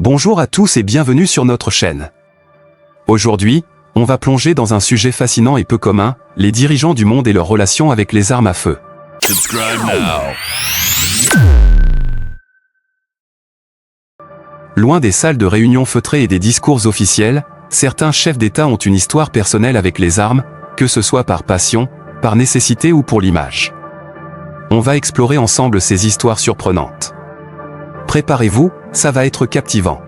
Bonjour à tous et bienvenue sur notre chaîne. Aujourd'hui, on va plonger dans un sujet fascinant et peu commun, les dirigeants du monde et leurs relations avec les armes à feu. Subscribe now. Loin des salles de réunion feutrées et des discours officiels, certains chefs d'État ont une histoire personnelle avec les armes, que ce soit par passion, par nécessité ou pour l'image. On va explorer ensemble ces histoires surprenantes. Préparez-vous, ça va être captivant.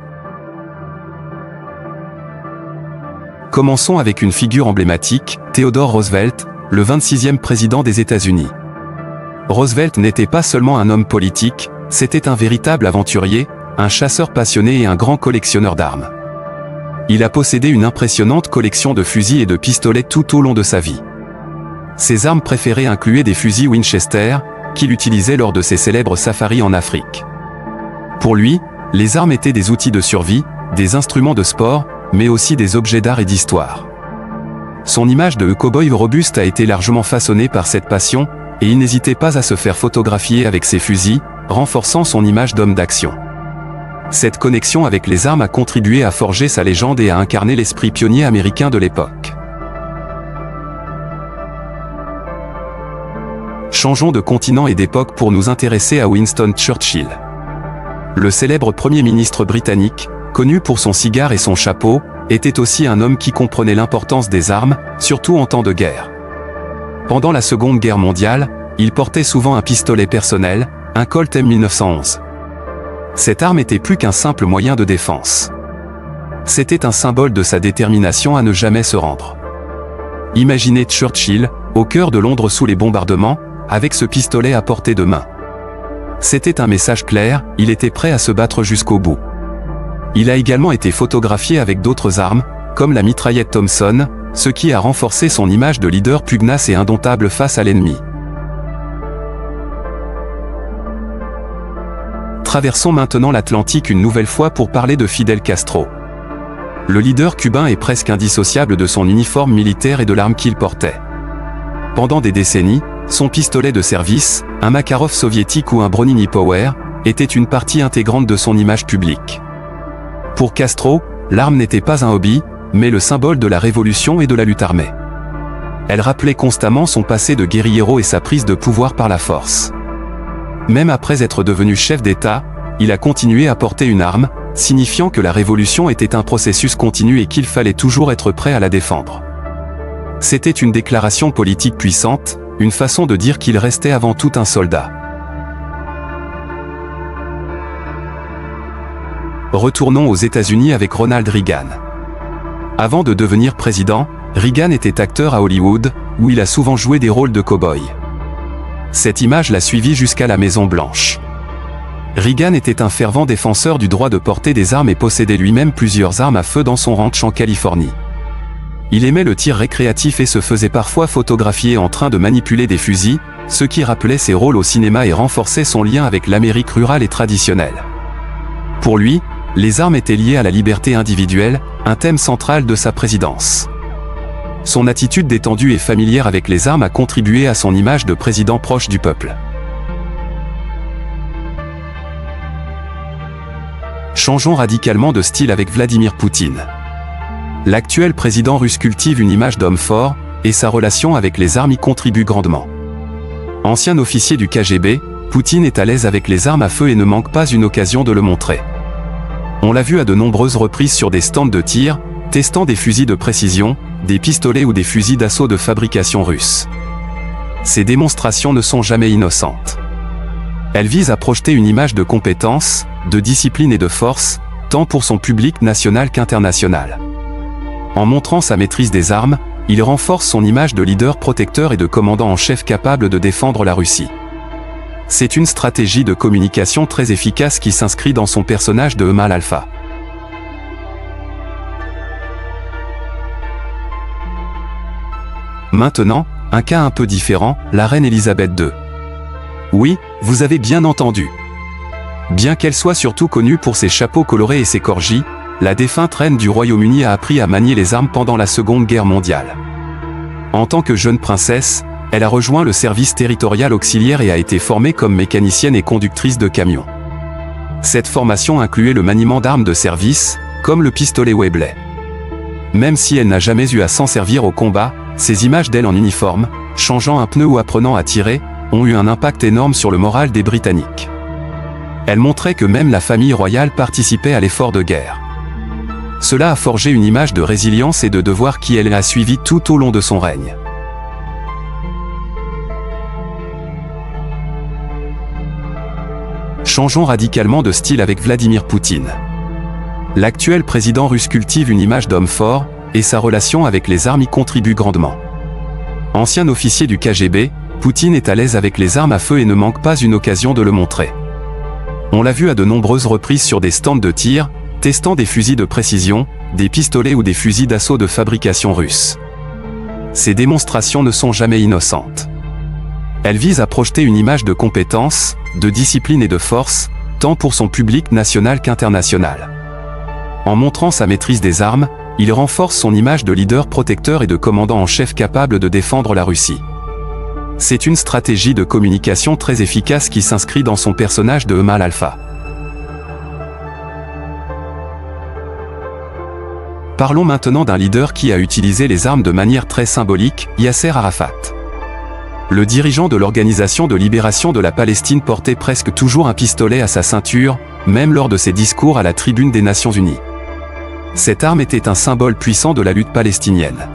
Commençons avec une figure emblématique, Theodore Roosevelt, le 26e président des États-Unis. Roosevelt n'était pas seulement un homme politique, c'était un véritable aventurier, un chasseur passionné et un grand collectionneur d'armes. Il a possédé une impressionnante collection de fusils et de pistolets tout au long de sa vie. Ses armes préférées incluaient des fusils Winchester, qu'il utilisait lors de ses célèbres safaris en Afrique. Pour lui, les armes étaient des outils de survie, des instruments de sport, mais aussi des objets d'art et d'histoire. Son image de cow-boy robuste a été largement façonnée par cette passion, et il n'hésitait pas à se faire photographier avec ses fusils, renforçant son image d'homme d'action. Cette connexion avec les armes a contribué à forger sa légende et à incarner l'esprit pionnier américain de l'époque. Changeons de continent et d'époque pour nous intéresser à Winston Churchill. Le célèbre Premier ministre britannique, connu pour son cigare et son chapeau, était aussi un homme qui comprenait l'importance des armes, surtout en temps de guerre. Pendant la Seconde Guerre mondiale, il portait souvent un pistolet personnel, un Colt M1911. Cette arme était plus qu'un simple moyen de défense. C'était un symbole de sa détermination à ne jamais se rendre. Imaginez Churchill, au cœur de Londres sous les bombardements, avec ce pistolet à portée de main. C'était un message clair, il était prêt à se battre jusqu'au bout. Il a également été photographié avec d'autres armes, comme la mitraillette Thompson, ce qui a renforcé son image de leader pugnace et indomptable face à l'ennemi. Traversons maintenant l'Atlantique une nouvelle fois pour parler de Fidel Castro. Le leader cubain est presque indissociable de son uniforme militaire et de l'arme qu'il portait. Pendant des décennies, son pistolet de service, un Makarov soviétique ou un Browning Power, était une partie intégrante de son image publique. Pour Castro, l'arme n'était pas un hobby, mais le symbole de la révolution et de la lutte armée. Elle rappelait constamment son passé de guérillero et sa prise de pouvoir par la force. Même après être devenu chef d'État, il a continué à porter une arme, signifiant que la révolution était un processus continu et qu'il fallait toujours être prêt à la défendre. C'était une déclaration politique puissante, une façon de dire qu'il restait avant tout un soldat. Retournons aux États-Unis avec Ronald Reagan. Avant de devenir président, Reagan était acteur à Hollywood, où il a souvent joué des rôles de cow-boy. Cette image l'a suivi jusqu'à la Maison-Blanche. Reagan était un fervent défenseur du droit de porter des armes et possédait lui-même plusieurs armes à feu dans son ranch en Californie. Il aimait le tir récréatif et se faisait parfois photographier en train de manipuler des fusils, ce qui rappelait ses rôles au cinéma et renforçait son lien avec l'Amérique rurale et traditionnelle. Pour lui, les armes étaient liées à la liberté individuelle, un thème central de sa présidence. Son attitude détendue et familière avec les armes a contribué à son image de président proche du peuple. Changeons radicalement de style avec Vladimir Poutine. L'actuel président russe cultive une image d'homme fort, et sa relation avec les armes y contribue grandement. Ancien officier du KGB, Poutine est à l'aise avec les armes à feu et ne manque pas une occasion de le montrer. On l'a vu à de nombreuses reprises sur des stands de tir, testant des fusils de précision, des pistolets ou des fusils d'assaut de fabrication russe. Ces démonstrations ne sont jamais innocentes. Elles visent à projeter une image de compétence, de discipline et de force, tant pour son public national qu'international. En montrant sa maîtrise des armes, il renforce son image de leader protecteur et de commandant en chef capable de défendre la Russie. C'est une stratégie de communication très efficace qui s'inscrit dans son personnage de mâle alpha. Maintenant, un cas un peu différent, la reine Elisabeth II. Oui, vous avez bien entendu. Bien qu'elle soit surtout connue pour ses chapeaux colorés et ses corgis, la défunte reine du Royaume-Uni a appris à manier les armes pendant la Seconde Guerre mondiale. En tant que jeune princesse, elle a rejoint le service territorial auxiliaire et a été formée comme mécanicienne et conductrice de camions. Cette formation incluait le maniement d'armes de service, comme le pistolet Webley. Même si elle n'a jamais eu à s'en servir au combat, ces images d'elle en uniforme, changeant un pneu ou apprenant à tirer, ont eu un impact énorme sur le moral des Britanniques. Elle montrait que même la famille royale participait à l'effort de guerre. Cela a forgé une image de résilience et de devoir qui elle a suivi tout au long de son règne. Changeons radicalement de style avec Vladimir Poutine. L'actuel président russe cultive une image d'homme fort, et sa relation avec les armes y contribue grandement. Ancien officier du KGB, Poutine est à l'aise avec les armes à feu et ne manque pas une occasion de le montrer. On l'a vu à de nombreuses reprises sur des stands de tir, testant des fusils de précision, des pistolets ou des fusils d'assaut de fabrication russe. Ces démonstrations ne sont jamais innocentes. Elles visent à projeter une image de compétence, de discipline et de force, tant pour son public national qu'international. En montrant sa maîtrise des armes, il renforce son image de leader protecteur et de commandant en chef capable de défendre la Russie. C'est une stratégie de communication très efficace qui s'inscrit dans son personnage de mâle alpha. Parlons maintenant d'un leader qui a utilisé les armes de manière très symbolique, Yasser Arafat. Le dirigeant de l'Organisation de libération de la Palestine portait presque toujours un pistolet à sa ceinture, même lors de ses discours à la tribune des Nations Unies. Cette arme était un symbole puissant de la lutte palestinienne.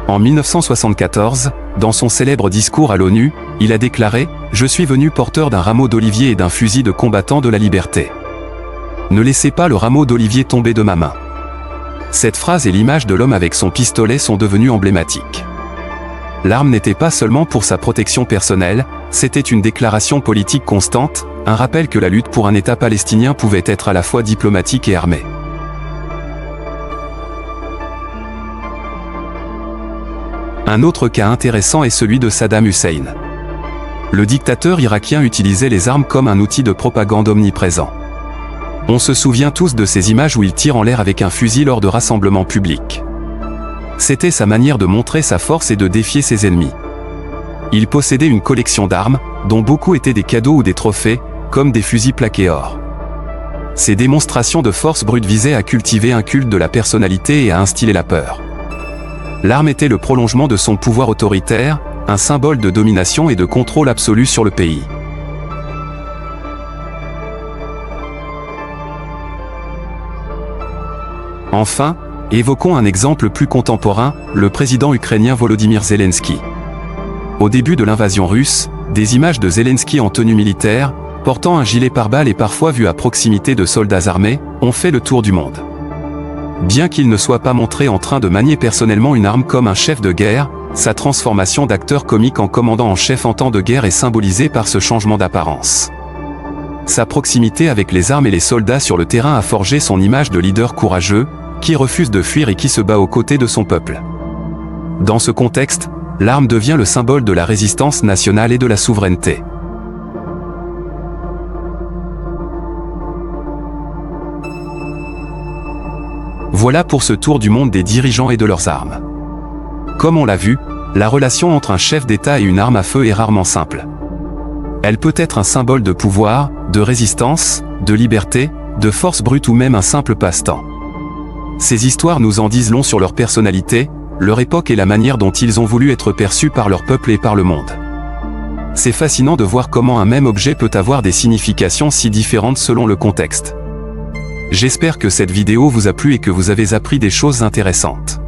En 1974, dans son célèbre discours à l'ONU, il a déclaré « Je suis venu porteur d'un rameau d'olivier et d'un fusil de combattant de la liberté. Ne laissez pas le rameau d'olivier tomber de ma main. » Cette phrase et l'image de l'homme avec son pistolet sont devenues emblématiques. L'arme n'était pas seulement pour sa protection personnelle, c'était une déclaration politique constante, un rappel que la lutte pour un État palestinien pouvait être à la fois diplomatique et armée. Un autre cas intéressant est celui de Saddam Hussein. Le dictateur irakien utilisait les armes comme un outil de propagande omniprésent. On se souvient tous de ces images où il tire en l'air avec un fusil lors de rassemblements publics. C'était sa manière de montrer sa force et de défier ses ennemis. Il possédait une collection d'armes, dont beaucoup étaient des cadeaux ou des trophées, comme des fusils plaqués or. Ces démonstrations de force brute visaient à cultiver un culte de la personnalité et à instiller la peur. L'arme était le prolongement de son pouvoir autoritaire, un symbole de domination et de contrôle absolu sur le pays. Enfin, évoquons un exemple plus contemporain, le président ukrainien Volodymyr Zelensky. Au début de l'invasion russe, des images de Zelensky en tenue militaire, portant un gilet pare-balles et parfois vu à proximité de soldats armés, ont fait le tour du monde. Bien qu'il ne soit pas montré en train de manier personnellement une arme comme un chef de guerre, sa transformation d'acteur comique en commandant en chef en temps de guerre est symbolisée par ce changement d'apparence. Sa proximité avec les armes et les soldats sur le terrain a forgé son image de leader courageux, qui refuse de fuir et qui se bat aux côtés de son peuple. Dans ce contexte, l'arme devient le symbole de la résistance nationale et de la souveraineté. Voilà pour ce tour du monde des dirigeants et de leurs armes. Comme on l'a vu, la relation entre un chef d'État et une arme à feu est rarement simple. Elle peut être un symbole de pouvoir, de résistance, de liberté, de force brute ou même un simple passe-temps. Ces histoires nous en disent long sur leur personnalité, leur époque et la manière dont ils ont voulu être perçus par leur peuple et par le monde. C'est fascinant de voir comment un même objet peut avoir des significations si différentes selon le contexte. J'espère que cette vidéo vous a plu et que vous avez appris des choses intéressantes.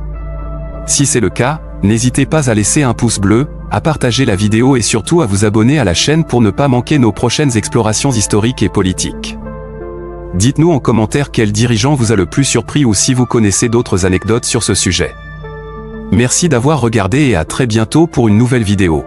Si c'est le cas, n'hésitez pas à laisser un pouce bleu, à partager la vidéo et surtout à vous abonner à la chaîne pour ne pas manquer nos prochaines explorations historiques et politiques. Dites-nous en commentaire quel dirigeant vous a le plus surpris ou si vous connaissez d'autres anecdotes sur ce sujet. Merci d'avoir regardé et à très bientôt pour une nouvelle vidéo.